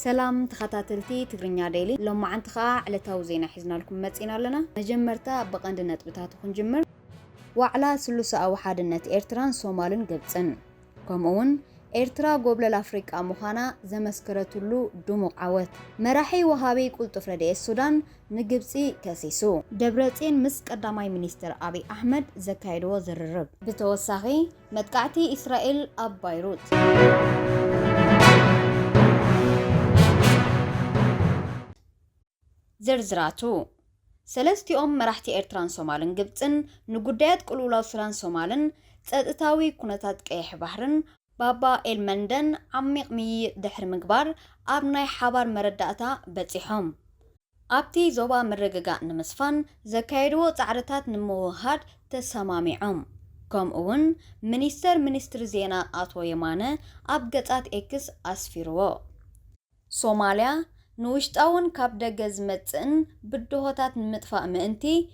سلام تخاتاتلتي تقرنيا ديلي لو ما عنتخا على تاوزينا حزنا لكم متسينا لنا نجمرتا بقاند نتبتاتكم جمر وعلى سلوسا أو حاد النت إيرتران سومالن قبسن كمون إيرترا قبل الأفريقيا مخانا زمسكرتلو دموق عوت مراحي وهابي قلت فردي السودان نقبسي كاسيسو دبرتين مسك قداماي منيستر أبي أحمد زكايدو زررب بتوساغي متقعتي إسرائيل أب بيروت زرزراتو سلستيوم مراحتي إيرتران سومالن قبطن نقوديات قلولاو سران سومالن تاتاوي كونتات قيح بحرن بابا المندن عميق مي دحر مقبار ابناي حبار مرداتا بتسيحوم ابتي زوبا مرقاقا نمسفان زكايدو تعرتات نموهاد تساماميعوم كم اون منيستر زينا اتو يمانه ابقاتات اكس اسفيرو سوماليا نوشتاون كاب دغز متن بدهوتات نمطفاء مئنتي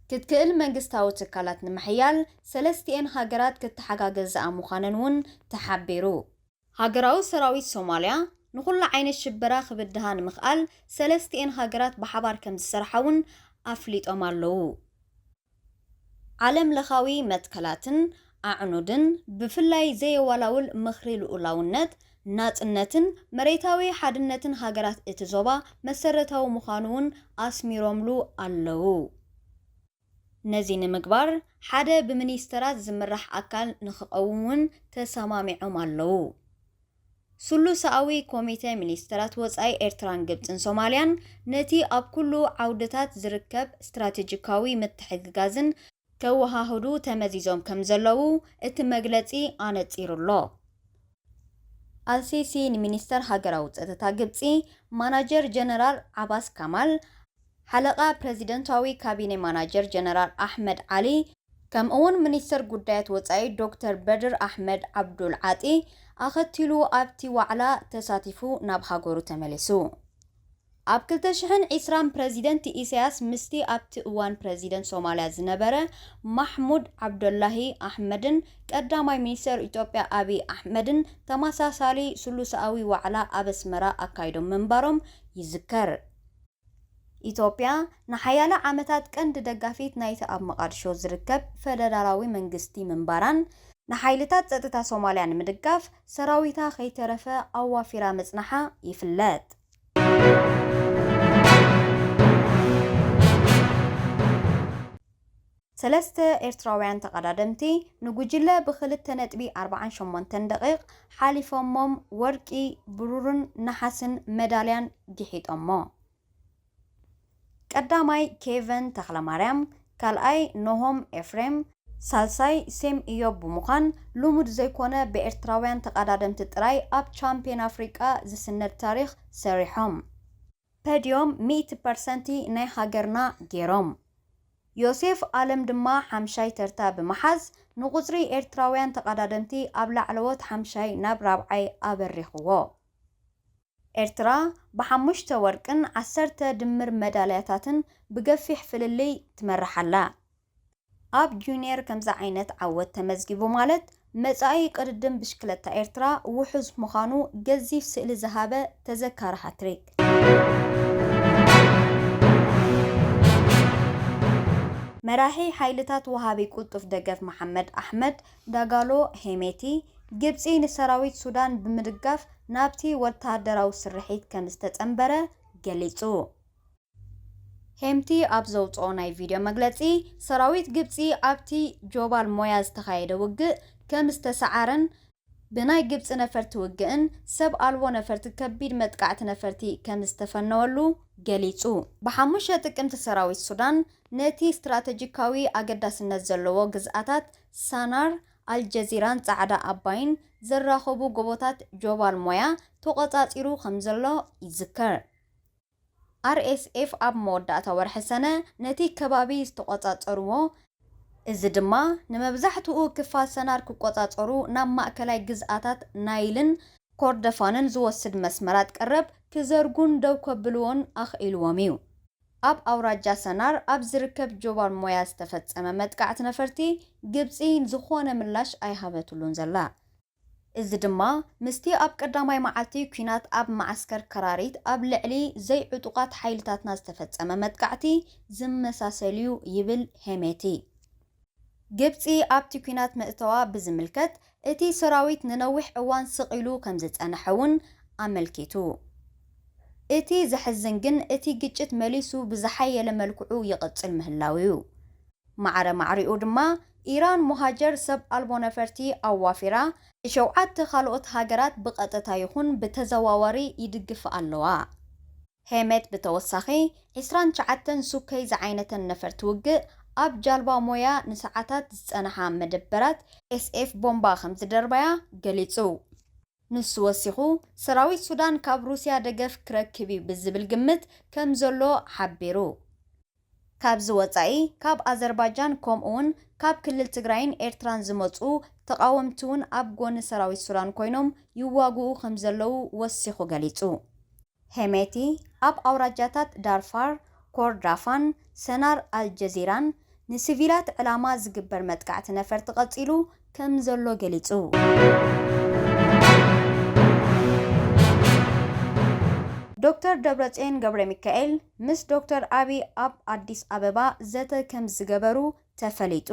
كتكل منغستاو تكالات نمحيال سلستين هاجرات كتحاجاجز امخاننون تحبيرو هاجراو سراويت سوماليا نقول عين الشبرا خبدها نمخال سلستين هاجرات بحبار كم زسرحون افليت امالو عالم لخاوي متكلاتن اعنودن بفلاي زي ولاول مخري الاولونت ناتنتن مريتاوي حادنتن هاجرات اتزوبا مسرتاو مخانون اسميروملو اللو نزين مقبار حدا بمنيسترات زمرح اكال نخقوون تسامامعهم اللو سلو ساوي كوميتي منيسترات وصاي ايرتران قبطن سوماليان نتي اب كلو عودتات زركب استراتيجيكاوي متحققازن كوهاهدو تمزيزوم كمزلو اتمغلطي انصيرلو السيسي منيستر هاجراو ጸጥታ ግብጺ ማናጀር ጀነራል አባስ ካማል حلقة بريزيدنتاوي كابيني ماناجر جنرال أحمد علي كم أون منيستر قدايت وصاي دكتور بدر أحمد عبد العاطي أخدتلو أبتي وعلا تساتفو نابها غورو تملسو أبكلتشحن إسرام بريزيدنت إيسياس مستي أبتي أوان بريزيدنت سوماليا زنبرة محمود عبد الله أحمدن قداماي منيستر إثيوبيا أبي أحمدن تماساسالي سلوساوي وعلا أبسمرا أكايدو منبرم يذكر إثيوبيا نحيالا عامتات كند دقافيت نايت أب مقادشو زركب فدراراوي منغستي منبران نحايلتات ጸጥታ سوماليا نمدقاف سراويتا خيترفا أوافيرا مصنحا يفلات سلسته إيرتراويان تقدادمتي نقوجلا بخلت نتبي 48 دقيق حالفهم ورقي برورن نحسن ميداليان جحيت أمو قداماي كيفن تخلماريام كالاي نوهم إفريم سالساي سيم إيوب بمخان لومود زيكونا بإيرتراويان تقدادمت تراي أب چامبيون أفريقيا زسنر تاريخ سريحهم بديوم 100% ناي هاجرنا جيروم يوسف عالم دما حمشاي ترتا بمحز نغزري إيرتراويان تقدادمتي أبلع علوات حمشاي ناب رابعي أبريخوو إيرترا بحمشت وركن 10 دمر ميدالياتاتن بقفح فللي تمرحلا أب جونيور كمزا عينت عود تمزجيبو مالت مزاي قردم بشكلتا إيرترا وحز مخانو جزيف سئل زهابة تذكر هاتريك مراحي حيلتات وهابي قلطف دقف محمد أحمد داقالو هيميتي جبسي نسراويت سودان بمدقاف نابتي واتهادراو سرحيت كمستتنبرا قليتو هيمتي أبزوت اوناي فيديو مقلتي سراويت جبسي أبتي جوبال موياز تخايدة وقع كمستسعارن بناي جبس نفرت وقعن سب ألوو نفرت كبير مدقعت نفرتي كمستفنولو قليتو بحموشة تكمت سراويت سودان نتي استراتيجيكاوي أقداس النزلو قزعتات سانار الجزيران تعدا أباين زراخبو قبوتات جوبال مويا توقطات إرو خمزلو يذكر RSF أب موداتا ورحسنة نتي كبابي استقطات أرمو إزدما نمبزحتو كفا سنار كقطات أرو نام مأكلاي قزعتات نايلن كوردفانن زوسد مسمرات قرب كزرقون دو كبلون أخ إلواميو أب أوراجا سنار أب زركب جوبار مويا استفت أمامت قاعت نفرتي قبسين زخونا ملاش أي هابتولون زلا እዚ ድማ ምስቲ ኣብ ቀዳማይ መዓልቲ ኩናት ኣብ ማዓስከር ከራሪት ኣብ ልዕሊ ዘይዕጡቃት ሓይልታትና ዝተፈጸመ መጥቃዕቲ ዝመሳሰልዩ ይብል ሄሜቲ። ግብፂ ኣብቲ ኩናት ምእተዋ ብዝምልከት እቲ ሰራዊት ንነዊሕ እዋን ስቂሉ ከም ዝጸንሐውን ኣመልኪቱ። እቲ ዘሕዝን ግን እቲ ግጭት መሊሱ ብዝሓየለ መልክዑ ይቕጽል ምህላው እዩ። ማዕረ ማዕሪኡ ድማ ኢራን ሙሃጀር ሰብ ኣልቦ ነፈርቲ ኣዋፊራ ሸውዓተ ካልኦት ሃገራት ብቐጥታ ይኹን ብተዘዋዋሪ ይድግፍ ኣለዋ። ሄሜት ብተወሳኺ 29 ሱከይ ዝዓይነተን ነፈርቲ ውግእ ኣብ ጃልባ ሞያ ንሰዓታት ዝጸንሓ መደበራት ኤስኤፍ ቦምባ ከም ዝደርባያ ገሊጹ። ንሱ ወሲኹ ሰራዊት ሱዳን ካብ ሩስያ ደገፍ ክረክብ ብዝብል ግምት ከም ዘሎ ሓቢሩ። ካብዚ ወጻኢ ካብ ኣዘርባይጃን ከምኡውን ካብ ክልል ትግራይን ኤርትራን ዝመጹ ተቃወምቲ እውን ኣብ ጎኒ ሰራዊት ሱዳን ኮይኖም ይዋግኡ ከም ዘለው ወሲኹ ገሊጹ። ሄሜቲ ኣብ ኣውራጃታት ዳርፋር፣ ኮርዳፋን፣ ሰናር ኣልጀዚራን ንሲቪላት ዕላማ ዝግበር መጥቃዕቲ ነፈርቲ ቀጺሉ ከም ዘሎ ገሊጹ። ዶክተር ደብረጽዮን ገብረ ሚካኤል ምስ ዶክተር አብይ ኣብ አዲስ አበባ ዘተ ከም ዝገበሩ ተፈሊጡ።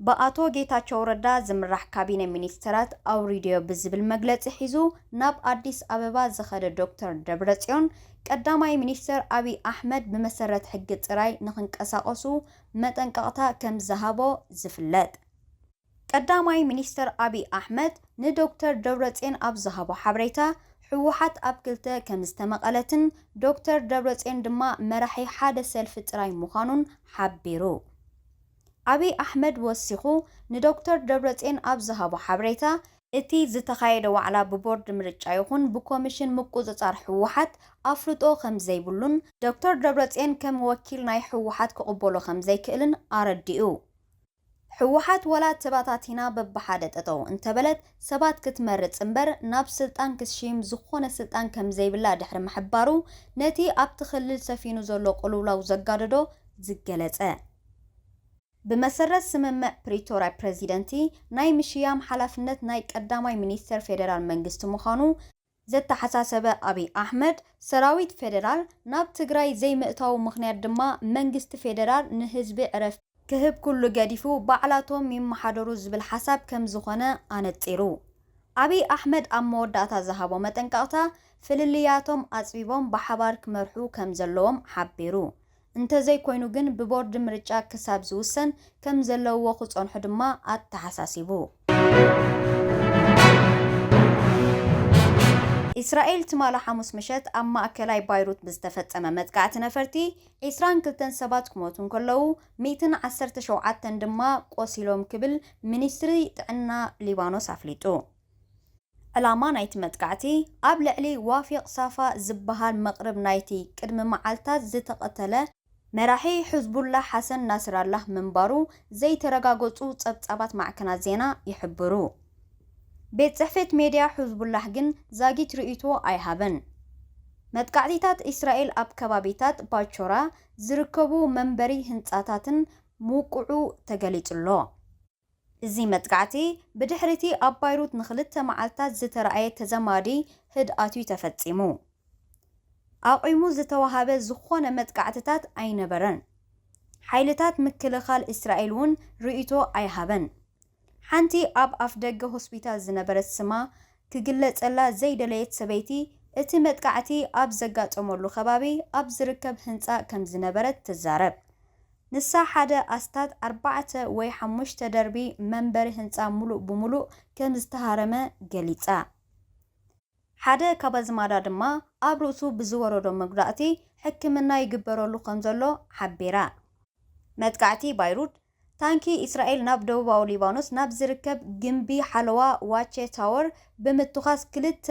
በአቶ ጌታቸው ረዳ ዝምራሕ ካቢነ ሚኒስትራት አውሪድዮ ብዝብል መግለጺ ሒዙ ናብ አዲስ አበባ ዝኸደ ዶክተር ደብረጽዮን ቀዳማይ ሚኒስትር አብይ አሕመድ ብመሰረት ሕጊ ጥራይ ንኽንቀሳቀሱ መጠንቀቕታ ከም ዝሃቦ ዝፍለጥ። ቀዳማይ ሚኒስትር አብይ አሕመድ ንዶክተር ደብረጽዮን ኣብ ዝሃቦ ሓበሬታ ሕወሓት ኣብ ክልተ ከም ዝተመቐለትን ዶክተር ደብረጽዮን ድማ መራሒ ሓደ ሰልፊ ጥራይ ምዃኑን ሓቢሩ። አብይ አሕመድ ወሲኹ ንዶክተር ደብረጽዮን ኣብ ዝሃቦ ሓበሬታ እቲ ዝተኻየደ ዋዕላ ብቦርድ ምርጫ ይኹን ብኮሚሽን ምቁጽጻር ሕወሓት ኣፍልጦ ከም ዘይብሉን ዶክተር ደብረጽዮን ከም ወኪል ናይ ሕወሓት ክቕበሎ ከም ዘይክእልን ኣረዲኡ። ሕወሓት ወላ ተባታቲና በብሓደ ጠጠው እንተበለት ሰባት ክትመርጽ እምበር ናብ ስልጣን ክሽም ዝኾነ ስልጣን ከም ዘይብላ ድሕሪ ምሕባሩ ነቲ ኣብቲ ክልል ሰፊኑ ዘሎ ቁልውላው ዘጋደዶ ዝገለጸ። ብመሰረት ስምምዕ ፕሪቶሪያ ፕሬዚደንቲ ናይ ምሽያም ሓላፍነት ናይ ቀዳማይ ሚኒስትር ፌደራል መንግስቲ ምዃኑ ዘተሓሳሰበ አብይ አሕመድ ሰራዊት ፌደራል ናብ ትግራይ ዘይምእታው ምኽንያት ድማ መንግስቲ ፌደራል ንህዝቢ ዕረፍ ክህብ ኩሉ ገዲፉ ባዕላቶም ይመሓደሩ ዝብል ሓሳብ ከም ዝኾነ ኣነጺሩ። አብይ አሕመድ ኣብ መወዳእታ ዝሃቦ መጠንቀቕታ ፍልልያቶም ኣጽቢቦም ብሓባር ክመርሑ ከም ዘለዎም ሓቢሩ። እንተዘይኮይኑ ግን ብቦርድ ምርጫ ክሳብ ዝውሰን ከም ዘለዎ ክጸንሑ ድማ ኣተሓሳሲቡ። እስራኤል ትማል ሐሙስ ምሸት ኣብ ማእከላይ ባይሩት ብዝተፈጸመ መጥቃዕቲ ነፈርቲ 22 ሰባት ክሞቱ ከለዉ 117 ድማ ቆሲሎም ክብል ሚኒስትሪ ጥዕና ሊባኖስ ኣፍሊጡ። ዕላማ ናይቲ መጥቃዕቲ ኣብ ልዕሊ ዋፊቕ ሳፋ ዝበሃል መቕረብ ናይቲ ቅድሚ መዓልታት ዝተቐተለ መራሒ ሕዝቡላህ ሐሰን ናስራላህ ምንባሩ ዘይተረጋገጹ ጸብጻባት ማዕከናት ዜና ይሕብሩ። ቤት ጽሕፈት ሜድያ ሕዝቡላህ ግን ዛጊት ርእይቶ ኣይሃበን። መጥቃዕቲታት እስራኤል ኣብ ከባቢታት ባቾራ ዝርከቡ መንበሪ ህንጻታትን ሙቁዑ ተገሊጹሎ። እዚ መጥቃዕቲ ብድሕሪቲ ኣብ ባይሩት ንኽልተ መዓልታት ዝተረኣየ ተዘማዲ ህድኣትዩ ተፈጺሙ። ኣቂሙ ዝተዋሃበ ዝኾነ መጥቃዕትታት ኣይነበረን። ሓይልታት ምክልኻል እስራኤል እውን ርእይቶ ኣይሃበን። ሓንቲ ኣብ ኣፍደገ ሆስፒታል ዝነበረት ስማ ክግለጸላ ዘይደለየት ሰበይቲ እቲ መጥቃዕቲ ኣብ ዘጋጠመሉ ከባቢ ኣብ ዝርከብ ህንጻ ከም ዝነበረት ትዛረብ። ንሳ ሓደ ኣስታት 4 ወይ 5 ደርቢ መንበሪ ህንጻ ሙሉእ ብሙሉእ ከም ዝተሃረመ ገሊጻ። ሓደ ካባዝማዳ ድማ ኣብ ርእሱ ብዝወረዶ መጉዳእቲ ሕክምና ይግበረሉ ከም ዘሎ ሓቢራ። መጥቃዕቲ ባይሩት ታንኪ እስራኤል ናብ ደቡባዊ ሊባኖስ ናብ ዝርከብ ግንቢ ሓለዋ ዋቼ ታወር ብምትኻስ ክልተ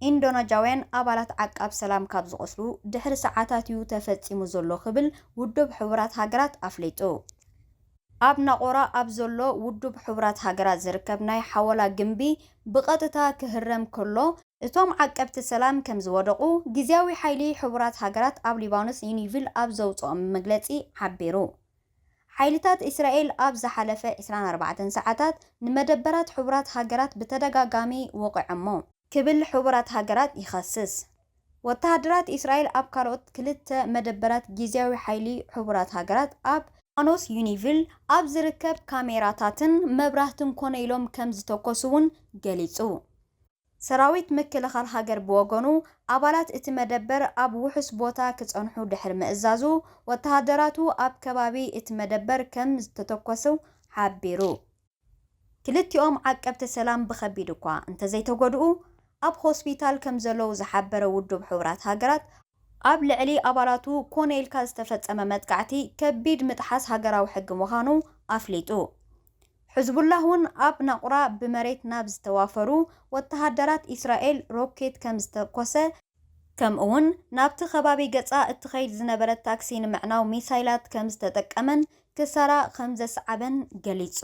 ኢንዶኔዥያውያን ኣባላት ዓቃብ ሰላም ካብ ዝቆስሉ ድሕሪ ሰዓታት እዩ ተፈጺሙ ዘሎ ክብል ውድብ ሕቡራት ሃገራት ኣፍሊጡ። ኣብ ናቆራ ኣብ ዘሎ ውድብ ሕቡራት ሃገራት ዝርከብ ናይ ሓወላ ግንቢ ብቐጥታ ክህረም ከሎ እቶም ዓቀብቲ ሰላም ከም ዝወደቁ ጊዜያዊ ሓይሊ ሕቡራት ሃገራት ኣብ ሊባኖስ ዩኒቪል ኣብ ዘውፅኦም መግለጺ ሓቢሩ። ሓይልታት እስራኤል ኣብ ዝሓለፈ 24 ሰዓታት ንመደበራት ሕቡራት ሃገራት በተደጋጋሚ ወቂዖሞ ክብል ሕቡራት ሃገራት ይኸስስ። ወተሃደራት እስራኤል ኣብ ካልኦት ክልተ መደበራት ጊዜያዊ ሓይሊ ሕቡራት ሃገራት ኣብ ሊባኖስ ዩኒቪል ኣብ ዝርከብ ካሜራታትን መብራህትን ኮነ ኢሎም ከም ዝተኮሱውን ገሊጹ። ሰራዊት ምክልኻል ሃገር ብወገኑ ኣባላት እቲ መደበር ኣብ ውሑስ ቦታ ክጸንሑ ድሕሪ ምእዛዙ ወተሃደራቱ ኣብ ከባቢ እቲ መደበር ከም ዝተተኮሱ ሓቢሩ። ክልቲኦም ዓቀብቲ ሰላም ብኸቢድ እኳ እንተዘይተጎድኡ ኣብ ሆስፒታል ከም ዘለዉ ዝሓበረ ውድብ ሕቡራት ሃገራት ኣብ ልዕሊ ኣባላቱ ኮነ ኢልካ ዝተፈጸመ መጥቃዕቲ ከቢድ ምጥሓስ ሃገራዊ ሕጊ ምዃኑ ኣፍሊጡ። ሕዝቡላህ እውን ኣብ ናቁራ ብመሬት ናብ ዝተዋፈሩ ወተሃደራት እስራኤል ሮኬት ከም ዝተኮሰ ከምኡውን ናብቲ ከባቢ ገጻ እትኸይድ ዝነበረት ታክሲ ንምዕናው ሚሳይላት ከም ዝተጠቀመን ክሳራ ከም ዘስዓበን ገሊጹ።